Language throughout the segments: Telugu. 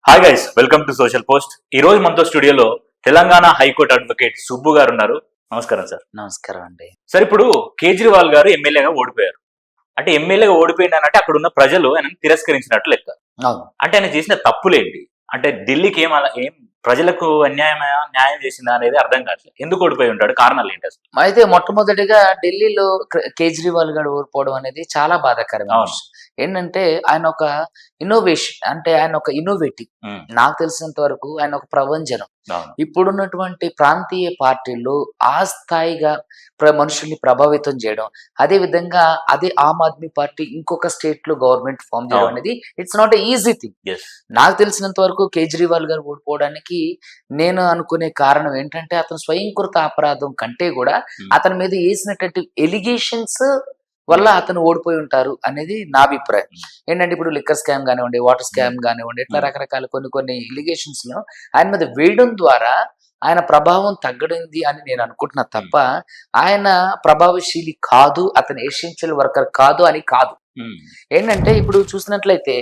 Hi guys, welcome to social post. ఈ రోజు మనతో స్టూడియోలో తెలంగాణ హైకోర్టు అడ్వకేట్ సుబ్బు గారు ఉన్నారు. నమస్కారం సార్. నమస్కారం అండి. సార్, ఇప్పుడు కేజ్రీవాల్ గారు ఎమ్మెల్యేగా ఓడిపోయారు. అంటే ఎమ్మెల్యేగా ఓడిపోయిందనంటే అక్కడ ఉన్న ప్రజలు ఆయన తిరస్కరించినట్లు లెక్క. అవును. అంటే ఆయన చేసిన తప్పులేంటి? అంటే ఢిల్లీకి ఏం ప్రజలకు న్యాయం చేసిందా అనేది అర్థం కావట్లేదు. ఎందుకు ఓడిపోయి ఉంటాడు? కారణాలు ఏంటి అసలు? అయితే మొట్టమొదటిగా ఢిల్లీలో కేజ్రీవాల్ గారు ఓడిపోవడం అనేది చాలా బాధాకరమైన అవును. విషయం. ఏంటంటే ఆయన ఒక ఇన్నోవేషన్, అంటే ఆయన ఒక ఇన్నోవేటివ్. ఉమ్, నాకు తెలిసినంత వరకు ఆయన ఒక ప్రభంజనం. అవును. ఇప్పుడున్నటువంటి ప్రాంతీయ పార్టీల్లో ఆ స్థాయిగా మనుషుల్ని ప్రభావితం చేయడం, అదే విధంగా అదే ఆమ్ ఆద్మీ పార్టీ ఇంకొక స్టేట్ లో గవర్నమెంట్ ఫామ్ చేయడం అవును. అనేది it's not easy thing. Yes. నాకు తెలిసినంత వరకు కేజ్రీవాల్ గారు ఓడిపోవడానికి నేను అనుకునే కారణం ఏంటంటే అతను స్వయంకృత అపరాధం కంటే కూడా అతని మీద వేసినటువంటి ఎలిగేషన్స్ వల్ల అతను ఓడిపోయి ఉంటారు అనేది నా అభిప్రాయం. ఏంటంటే ఇప్పుడు లిక్కర్ స్కామ్ కానివ్వండి, వాటర్ స్కామ్ కానివ్వండి, ఇట్లా రకరకాల కొన్ని ఎలిగేషన్స్ లో ఆయన మీద వేయడం ద్వారా ఆయన ప్రభావం తగ్గడింది అని నేను అనుకుంటున్నా తప్ప ఆయన ప్రభావశీలి కాదు, అతను ఎసెన్షియల్ వర్కర్ కాదు అని కాదు. ఉమ్, ఏంటంటే ఇప్పుడు చూసినట్లయితే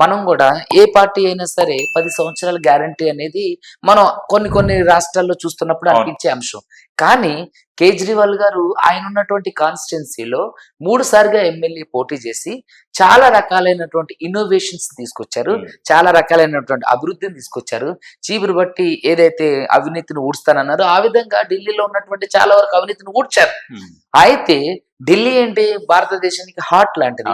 మనం కూడా ఏ పార్టీ అయినా సరే 10 సంవత్సరాల గ్యారంటీ అనేది మనం కొన్ని రాష్ట్రాల్లో చూస్తున్నప్పుడు అనిపించే అంశం. కానీ కేజ్రీవాల్ గారు ఆయన ఉన్నటువంటి కాన్స్టిట్యున్సీలో 3 సార్లుగా ఎమ్మెల్యే పోటీ చేసి చాలా రకాలైనటువంటి ఇన్నోవేషన్స్ తీసుకొచ్చారు, చాలా రకాలైనటువంటి అభివృద్ధిని తీసుకొచ్చారు. చీపురు బట్టి ఏదైతే అవినీతిని ఊడ్స్తానన్నారో ఆ విధంగా ఢిల్లీలో ఉన్నటువంటి చాలా వరకు అవినీతిని ఊడ్చారు. అయితే ఢిల్లీ ఏంటి, భారతదేశానికి హార్ట్ లాంటిది.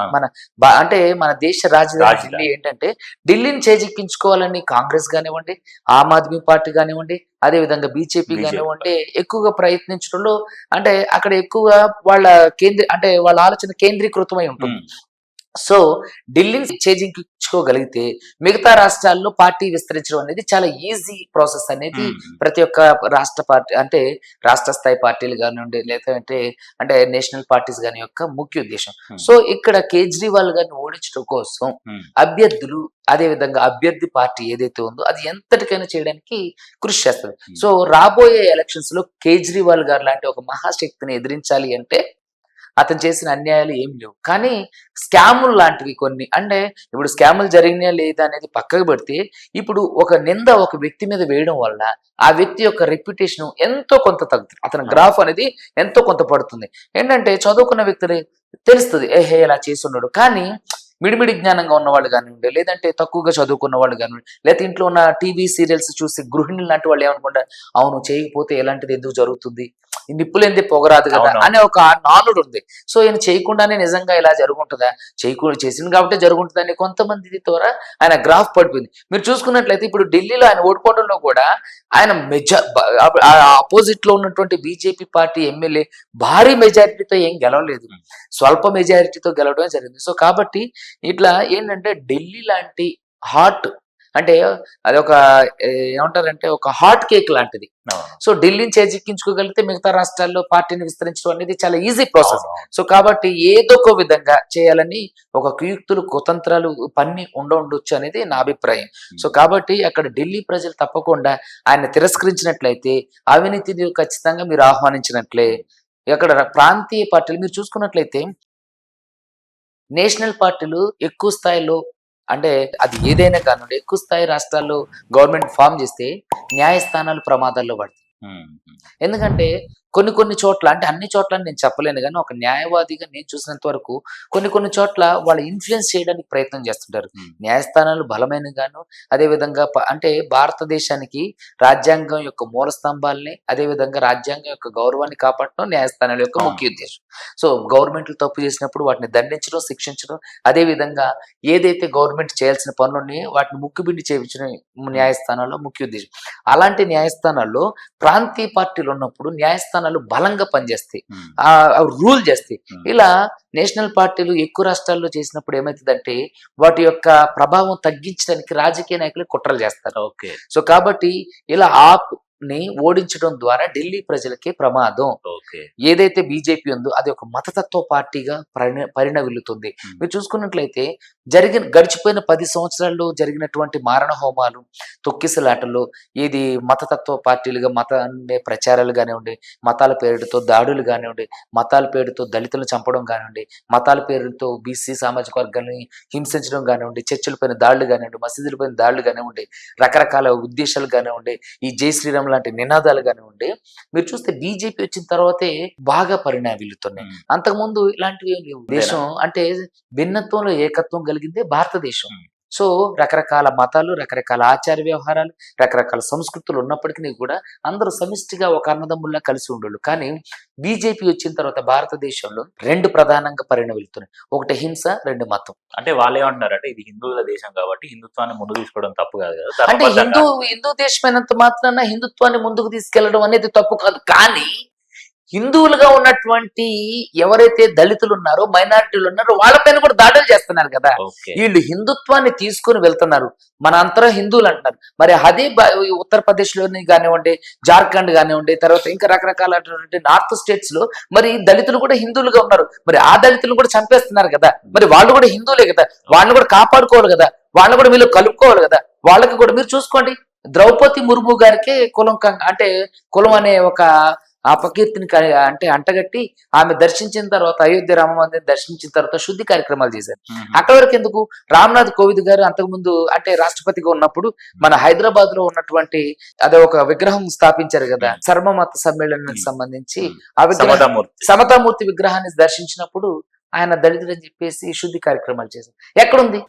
అంటే మన దేశ రాజధాని ఢిల్లీ. ఏంటంటే ఢిల్లీని చేజిక్కించుకోవాలని కాంగ్రెస్ కానివ్వండి, ఆమ్ ఆద్మీ పార్టీ కానివ్వండి, అదే విధంగా బీజేపీ కానివ్వండి ఎక్కువగా ప్రయత్నించడంలో, అంటే అక్కడ ఎక్కువగా వాళ్ళ ఆలోచన కేంద్రీకృతమై ఉంటుంది. సో ఢిల్లీని చేజిక్కించుకోగలిగితే మిగతా రాష్ట్రాల్లో పార్టీ విస్తరించడం అనేది చాలా ఈజీ ప్రాసెస్ అనేది ప్రతి ఒక్క రాష్ట్ర పార్టీ, అంటే రాష్ట్ర స్థాయి పార్టీలు కానివ్వండి, లేదంటే అంటే నేషనల్ పార్టీస్ కాని యొక్క ముఖ్య ఉద్దేశం. సో ఇక్కడ కేజ్రీవాల్ గారిని ఓడించడం కోసం అభ్యర్థులు, అదే విధంగా అభ్యర్థి పార్టీ ఏదైతే ఉందో అది ఎంతటికైనా చేయడానికి కృషి చేస్తుంది. సో రాబోయే ఎలక్షన్స్ లో కేజ్రీవాల్ గారు లాంటి ఒక మహాశక్తిని ఎదిరించాలి అంటే అతను చేసిన అన్యాయాలు ఏం లేవు, కానీ స్కాములు లాంటివి కొన్ని, అంటే ఇప్పుడు స్కాములు జరిగినా లేదా అనేది పక్కకు పెడితే ఇప్పుడు ఒక నింద ఒక వ్యక్తి మీద వేయడం వల్ల ఆ వ్యక్తి యొక్క రెప్యుటేషన్ ఎంతో కొంత తగ్గుతుంది, అతని గ్రాఫ్ అనేది ఎంతో కొంత పడుతుంది. ఏంటంటే చదువుకున్న వ్యక్తులు తెలుస్తుంది ఏహే ఇలా చేస్తున్నాడు, కానీ మిడిమిడి జ్ఞానంగా ఉన్నవాళ్ళు కానివ్వండి, లేదంటే తక్కువగా చదువుకున్న వాళ్ళు కానివ్వండి, లేకపోతే ఇంట్లో ఉన్న టీవీ సీరియల్స్ చూసి గృహిణులు లాంటి వాళ్ళు ఏమనుకుంటారు, అవును చేయకపోతే ఎలాంటిది ఎందుకు జరుగుతుంది, నిప్పులేంది పొగరాదు కదా అనే ఒక నానుడు ఉంది. సో ఈయన చేయకుండానే నిజంగా ఇలా జరుగుంటుందా, చేసింది కాబట్టి జరుగుంటుందని కొంతమంది ద్వారా ఆయన గ్రాఫ్ పడిపోయింది. మీరు చూసుకున్నట్లయితే ఇప్పుడు ఢిల్లీలో ఆయన ఓడిపోవడంలో కూడా ఆయన ఆపోజిట్ లో ఉన్నటువంటి బీజేపీ పార్టీ ఎమ్మెల్యే భారీ మెజారిటీతో ఏం గెలవలేదు, స్వల్ప మెజారిటీతో గెలవడమే జరిగింది. సో కాబట్టి ఇట్లా ఏంటంటే ఢిల్లీ లాంటి హాట్, అంటే అది ఒక ఏమంటారంటే ఒక హాట్ కేక్ లాంటిది. సో ఢిల్లీని చేజిక్కించుకోగలిగితే మిగతా రాష్ట్రాల్లో పార్టీని విస్తరించడం అనేది చాలా ఈజీ ప్రాసెస్. సో కాబట్టి ఏదో ఒక విధంగా చేయాలని ఒక కుయుక్తులు కుతంత్రాలు పన్ని ఉండొచ్చు అనేది నా అభిప్రాయం. సో కాబట్టి అక్కడ ఢిల్లీ ప్రజలు తప్పకుండా ఆయన తిరస్కరించినట్లయితే అవినీతిని ఖచ్చితంగా మీరు ఆహ్వానించినట్లే. అక్కడ ప్రాంతీయ పార్టీలు మీరు చూసుకున్నట్లయితే నేషనల్ పార్టీలు ఎక్కువ స్థాయిలో, అంటే అది ఏదైనా కానివ్వండి, ఎక్కువ స్థాయి రాష్ట్రాల్లో గవర్నమెంట్ ఫామ్ చేస్తే న్యాయస్థానాలు ప్రమాదాల్లో పడతాయి. ఎందుకంటే కొన్ని చోట్ల, అంటే అన్ని చోట్ల నేను చెప్పలేను కానీ ఒక న్యాయవాదిగా నేను చూసినంత వరకు కొన్ని చోట్ల వాళ్ళు ఇన్ఫ్లుయెన్స్ చేయడానికి ప్రయత్నం చేస్తుంటారు. న్యాయస్థానాలు బలమైన గాను, అదే విధంగా అంటే భారతదేశానికి రాజ్యాంగం యొక్క మూల స్తంభాలని, అదే విధంగా రాజ్యాంగం యొక్క గౌరవాన్ని కాపాడటం న్యాయస్థానాల యొక్క ముఖ్య ఉద్దేశం. సో గవర్నమెంట్లు తప్పు చేసినప్పుడు వాటిని దండించడం, శిక్షించడం, అదే విధంగా ఏదైతే గవర్నమెంట్ చేయాల్సిన పనులని వాటిని ముక్కుబిండి చేయించడం న్యాయస్థానాల్లో ముఖ్య ఉద్దేశం. అలాంటి న్యాయస్థానాల్లో ప్రాంతీయ పార్టీలు ఉన్నప్పుడు న్యాయస్థానాలు బలంగా పనిచేస్తాయి, రూల్ చేస్తాయి. ఇలా నేషనల్ పార్టీలు ఎక్కువ రాష్ట్రాల్లో చేసినప్పుడు ఏమవుతుందంటే వాటి యొక్క ప్రభావం తగ్గించడానికి రాజకీయ నాయకులు కుట్రలు చేస్తారు. సో కాబట్టి ఇలా ని ఓడించడం ద్వారా ఢిల్లీ ప్రజలకే ప్రమాదం. ఓకే. ఏదైతే బీజేపీ ఉందో అది ఒక మతతత్వ పార్టీగా పరిణమిల్లుతుంది. మీరు చూసుకున్నట్లయితే గడిచిపోయిన 10 సంవత్సరాల్లో జరిగినటువంటి మారణ హోమాలు, తొక్కిసలాటలు, ఇది మతతత్వ పార్టీలుగా మతాన్ని ప్రచారాలు కానివ్వండి, మతాల పేరుతో దాడులు కానివ్వండి, మతాల పేరుతో దళితులను చంపడం కానివ్వండి, మతాల పేరుతో బీసీ సామాజిక వర్గాన్ని హింసించడం కానివ్వండి, చర్చిల పైన దాడులు కానివ్వండి, మసీదుల పైన దాడులు కానివ్వండి, రకరకాల ఉద్దేశాలు కానివ్వండి, ఈ జై శ్రీరామ్ లాంటి నినాదాలు కానివ్వండి, మీరు చూస్తే బీజేపీ వచ్చిన తర్వాతే బాగా పరిణామిల్లుతున్నాయి. అంతకుముందు ఇలాంటివి ఏం లేవు. దేశం అంటే భిన్నత్వంలో ఏకత్వం కలిగిందే భారతదేశం. సో రకరకాల మతాలు, రకరకాల ఆచార వ్యవహారాలు, రకరకాల సంస్కృతులు ఉన్నప్పటికీ కూడా అందరూ సమిష్టిగా ఒక అన్నదమ్ముల్లా కలిసి ఉండేళ్ళు. కానీ బీజేపీ వచ్చిన తర్వాత భారతదేశంలో 2 ప్రధానంగా పరిణమిల్లుతున్నాయి. ఒకటి హింస, 2 మతం. అంటే వాళ్ళు ఏమంటున్నారంటే ఇది హిందువుల దేశం కాబట్టి హిందుత్వాన్ని ముందు తీసుకోవడం తప్పు కాదు కదా, అంటే హిందూ దేశమైనంత మాత్రాన హిందుత్వాన్ని ముందుకు తీసుకెళ్లడం అనేది తప్పు కాదు. కానీ హిందువులుగా ఉన్నటువంటి ఎవరైతే దళితులు ఉన్నారో, మైనారిటీలు ఉన్నారో వాళ్ళపైన కూడా దాడులు చేస్తున్నారు కదా. ఓకే. వీళ్ళు హిందుత్వాన్ని తీసుకుని వెళ్తున్నారు. మన అంతరం హిందువులు అంటున్నారు. మరి అదే ఉత్తరప్రదేశ్ లోని కానివ్వండి, జార్ఖండ్ కానివ్వండి, తర్వాత ఇంకా రకరకాలైనటువంటి నార్త్ స్టేట్స్ లో మరి దళితులు కూడా హిందువులుగా ఉన్నారు. మరి ఆ దళితులు కూడా చంపేస్తున్నారు కదా. మరి వాళ్ళు కూడా హిందువులే కదా, వాళ్ళని కూడా కాపాడుకోవాలి కదా, వాళ్ళని కూడా వీళ్ళు కలుపుకోవాలి కదా. వాళ్ళకి కూడా మీరు చూసుకోండి, ద్రౌపది ముర్ము గారికి అంటే కులం అనే ఒక అపకీర్తిని అంటే అంటగట్టి ఆమె దర్శించిన తర్వాత, అయోధ్య రామ మందిరం దర్శించిన తర్వాత శుద్ధి కార్యక్రమాలు చేశారు. అక్కడి వరకు ఎందుకు, రామ్నాథ్ కోవింద్ గారు అంతకుముందు అంటే రాష్ట్రపతిగా ఉన్నప్పుడు మన హైదరాబాద్ లో ఉన్నటువంటి అదే ఒక విగ్రహం స్థాపించారు కదా, సర్వమత సమ్మేళనానికి సంబంధించి ఆ విగ్రహం సమతామూర్తి విగ్రహాన్ని దర్శించినప్పుడు ఆయన దళితుడు అని చెప్పేసి శుద్ధి కార్యక్రమాలు చేశారు. ఎక్కడుంది?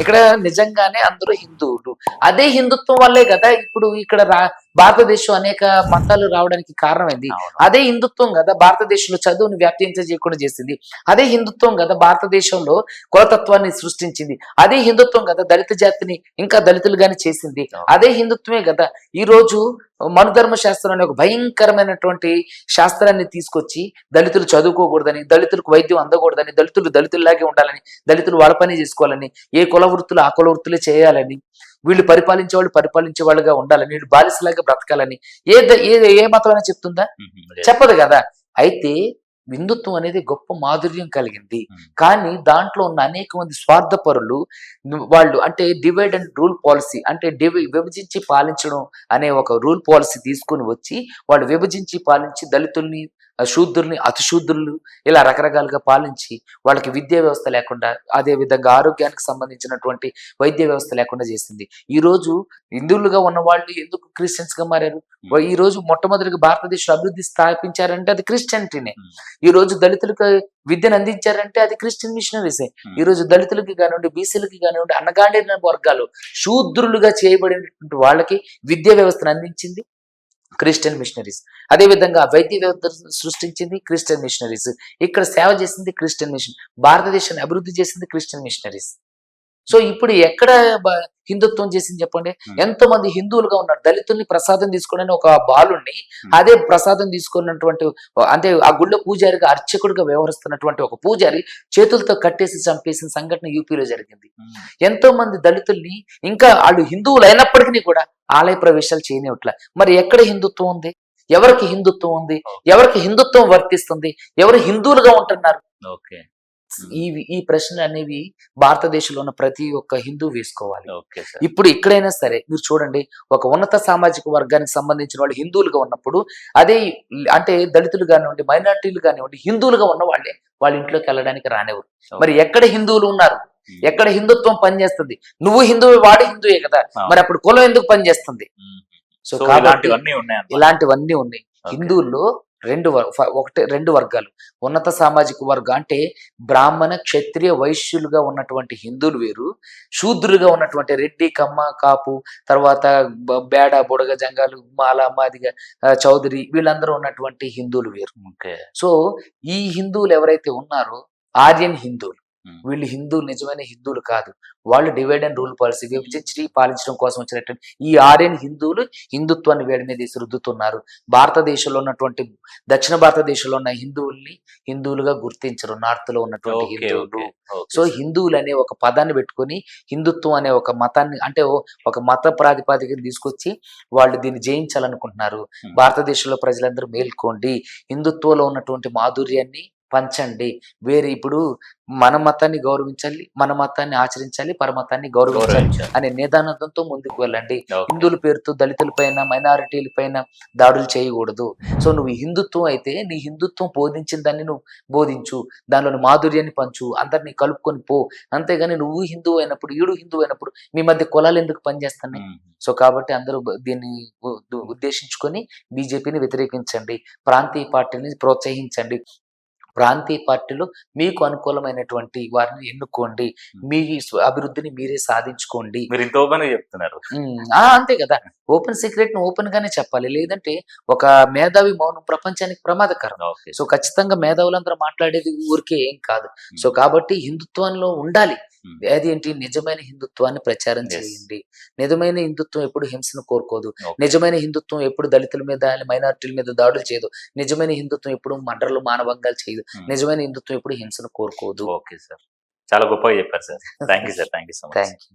ఇక్కడ నిజంగానే అందరూ హిందువులు. అదే హిందుత్వం వల్లే కదా ఇప్పుడు ఇక్కడ భారతదేశం అనేక మతాలు రావడానికి కారణమైంది. అదే హిందుత్వం కదా భారతదేశంలో చదువుని వ్యాప్తించజేయకుండా చేసింది. అదే హిందుత్వం కదా భారతదేశంలో కులతత్వాన్ని సృష్టించింది. అదే హిందుత్వం కదా దళిత జాతిని ఇంకా దళితులుగానే చేసింది. అదే హిందుత్వమే కదా ఈ రోజు మనుధర్మ శాస్త్రం అనే ఒక భయంకరమైనటువంటి శాస్త్రాన్ని తీసుకొచ్చి దళితులు చదువుకోకూడదని, దళితులకు వైద్యం అందకూడదని, దళితులు దళితుల్లాగే ఉండాలని, దళితులు వాళ్ళ పని చేసుకోవాలని, ఏ కుల వృత్తులు ఆ కుల వృత్తులే చేయాలని, వీళ్ళు పరిపాలించే వాళ్ళుగా ఉండాలని, వీళ్ళు బాలిసలాగా బ్రతకాలని ఏ మతమైనా చెప్తుందా? చెప్పదు కదా. అయితే హిందుత్వం అనేది గొప్ప మాధుర్యం కలిగింది. కానీ దాంట్లో ఉన్న అనేక మంది స్వార్థపరులు వాళ్ళు అంటే డివైడ్ అండ్ రూల్ పాలసీ అంటే విభజించి పాలించడం అనే ఒక రూల్ పాలసీ తీసుకుని వచ్చి వాళ్ళు విభజించి పాలించి దళితుల్ని, శూద్రుల్ని, అతిశూద్రులు ఇలా రకరకాలుగా పాలించి వాళ్ళకి విద్యా వ్యవస్థ లేకుండా, అదే విధంగా ఆరోగ్యానికి సంబంధించినటువంటి వైద్య వ్యవస్థ లేకుండా చేసింది. ఈ రోజు హిందువులుగా ఉన్న వాళ్ళు ఎందుకు క్రిస్టియన్స్ గా మారారు? ఈ రోజు మొట్టమొదటిగా భారతదేశం అభివృద్ధి స్థాపించారంటే అది క్రిస్టియానిటీనే. ఈ రోజు దళితులకు విద్యను అందించారంటే అది క్రిస్టియన్ మిషనరీసే. ఈ రోజు దళితులకి కానివ్వండి, బీసీలకి కానివ్వండి, అన్నగాండిన వర్గాలు శూద్రులుగా చేయబడినటువంటి వాళ్ళకి విద్యా వ్యవస్థను అందించింది క్రిస్టియన్ మిషనరీస్. అదే విధంగా వైద్య వ్యవస్థ సృష్టించింది క్రిస్టియన్ మిషనరీస్. ఇక్కడ సేవ చేసింది క్రిస్టియన్ మిషన్. భారతదేశాన్ని అభివృద్ధి చేసింది క్రిస్టియన్ మిషనరీస్. సో ఇప్పుడు ఎక్కడ హిందుత్వం చేసింది చెప్పండి? ఎంతో మంది హిందువులుగా ఉన్నారు. దళితుల్ని ప్రసాదం తీసుకోవడానికి ఒక బాలుణ్ణి అదే ప్రసాదం తీసుకున్నటువంటి అంటే ఆ గుళ్ళో పూజారిగా అర్చకుడిగా వ్యవహరిస్తున్నటువంటి ఒక పూజారి చేతులతో కట్టేసి చంపేసిన సంఘటన యూపీలో జరిగింది. ఎంతో మంది దళితుల్ని ఇంకా వాళ్ళు హిందువులు అయినప్పటికీ కూడా ఆలయ ప్రవేశాలు చేయనివ్వట్ల. మరి ఎక్కడ హిందుత్వం ఉంది? ఎవరికి హిందుత్వం ఉంది? ఎవరికి హిందుత్వం వర్తిస్తుంది? ఎవరు హిందువులుగా ఉంటున్నారు? ఓకే. ఈ ప్రశ్నలు అనేవి భారతదేశంలో ఉన్న ప్రతి ఒక్క హిందూ వేసుకోవాలి. ఇప్పుడు ఇక్కడైనా సరే మీరు చూడండి, ఒక ఉన్నత సామాజిక వర్గానికి సంబంధించిన వాళ్ళు హిందువులుగా ఉన్నప్పుడు అదే అంటే దళితులు కానివ్వండి, మైనార్టీలు కానివ్వండి, హిందువులుగా ఉన్న వాళ్ళే వాళ్ళ ఇంట్లోకి వెళ్ళడానికి రానివ్వరు. మరి ఎక్కడ హిందువులు ఉన్నారు? ఎక్కడ హిందుత్వం పనిచేస్తుంది? నువ్వు హిందువు, వాడు హిందువే కదా, మరి అప్పుడు కులం ఎందుకు పనిచేస్తుంది? సో ఇలాంటివన్నీ ఉన్నాయి. హిందువుల్లో రెండు వర్గాలు, ఉన్నత సామాజిక వర్గం అంటే బ్రాహ్మణ, క్షత్రియ, వైశ్యులుగా ఉన్నటువంటి హిందువులు వేరు, శూద్రులుగా ఉన్నటువంటి రెడ్డి, కమ్మ, కాపు, తర్వాత బేడ, బుడగ, జంగాలు, మాల, మాదిగ, చౌదరి వీళ్ళందరూ ఉన్నటువంటి హిందువులు వేరు. సో ఈ హిందువులు ఎవరైతే ఉన్నారో ఆర్యన్ హిందువులు, వీళ్ళు హిందువులు నిజమైన హిందువులు కాదు. వాళ్ళు డివైడ్ అండ్ రూల్ పాలసీ విభజించి పాలించడం కోసం వచ్చినటువంటి ఈ ఆర్యన్ హిందువులు హిందుత్వాన్ని వేడి మీద వేసి రుద్దుతున్నారు. భారతదేశంలో ఉన్నటువంటి దక్షిణ భారతదేశంలో ఉన్న హిందువుల్ని హిందువులుగా గుర్తించరు నార్త్ లో ఉన్నటువంటి ఓకే హిందువులు. ఓకే సో హిందువులు అనే ఒక పదాన్ని పెట్టుకొని హిందుత్వం అనే ఒక మతాన్ని అంటే ఒక మత ప్రాతిపాదికను తీసుకొచ్చి వాళ్ళు దీన్ని జయించాలనుకుంటున్నారు. భారతదేశంలో ప్రజలందరూ మేల్కోండి, హిందుత్వంలో ఉన్నటువంటి మాధుర్యాన్ని పంచండి. వేరే ఇప్పుడు మన మతాన్ని గౌరవించాలి, మన మతాన్ని ఆచరించాలి, పరమతాన్ని గౌరవించాలి గౌరవించాలి. అనే నిదానంతో ముందుకు వెళ్ళండి. ఓకే. హిందువుల పేరుతో దళితుల పైన మైనారిటీల పైన దాడులు చేయకూడదు. సో నువ్వు హిందుత్వం అయితే నీ హిందుత్వం బోధించిన దాన్ని నువ్వు బోధించు, దానిలోని మాధుర్యాన్ని పంచు, అందరినీ కలుపుకొని పో. అంతేగాని నువ్వు హిందువు అయినప్పుడు ఈడు హిందువు అయినప్పుడు మీ మధ్య కులాలు ఎందుకు పనిచేస్తున్నాయి? సో కాబట్టి అందరూ దీన్ని ఉద్దేశించుకొని బీజేపీని వ్యతిరేకించండి, ప్రాంతీయ పార్టీని ప్రోత్సహించండి. ప్రాంతీయ పార్టీలో మీకు అనుకూలమైనటువంటి వారిని ఎన్నుకోండి, మీ అభివృద్ధిని మీరే సాధించుకోండి. మీరు ఇంత ఓపెన్ గా చెప్తున్నారు. అంతే కదా, ఓపెన్ సీక్రెట్ ను ఓపెన్ గానే చెప్పాలి. లేదంటే ఒక మేధావి మౌనం ప్రపంచానికి ప్రమాదకరం. ఓకే. సో ఖచ్చితంగా మేధావులందరూ మాట్లాడేది ఊరికే ఏం కాదు. సో కాబట్టి హిందుత్వంలో ఉండాలి. అది ఏంటి, నిజమైన హిందుత్వాన్ని ప్రచారం Yes. చేయండి. నిజమైన హిందుత్వం ఎప్పుడు హింసను కోరుకోదు. Okay. నిజమైన హిందుత్వం ఎప్పుడు దళితుల మీద మైనారిటీల మీద దాడులు చేయదు. నిజమైన హిందుత్వం ఎప్పుడు మర్డర్లు మానవంగాలు చేయదు. నిజమైన హిందుత్వం ఎప్పుడు హింసను కోరుకోదు. ఓకే సార్, చాలా గొప్పగా చెప్పారు sir. Thank you sir, thank you so much. Thank you.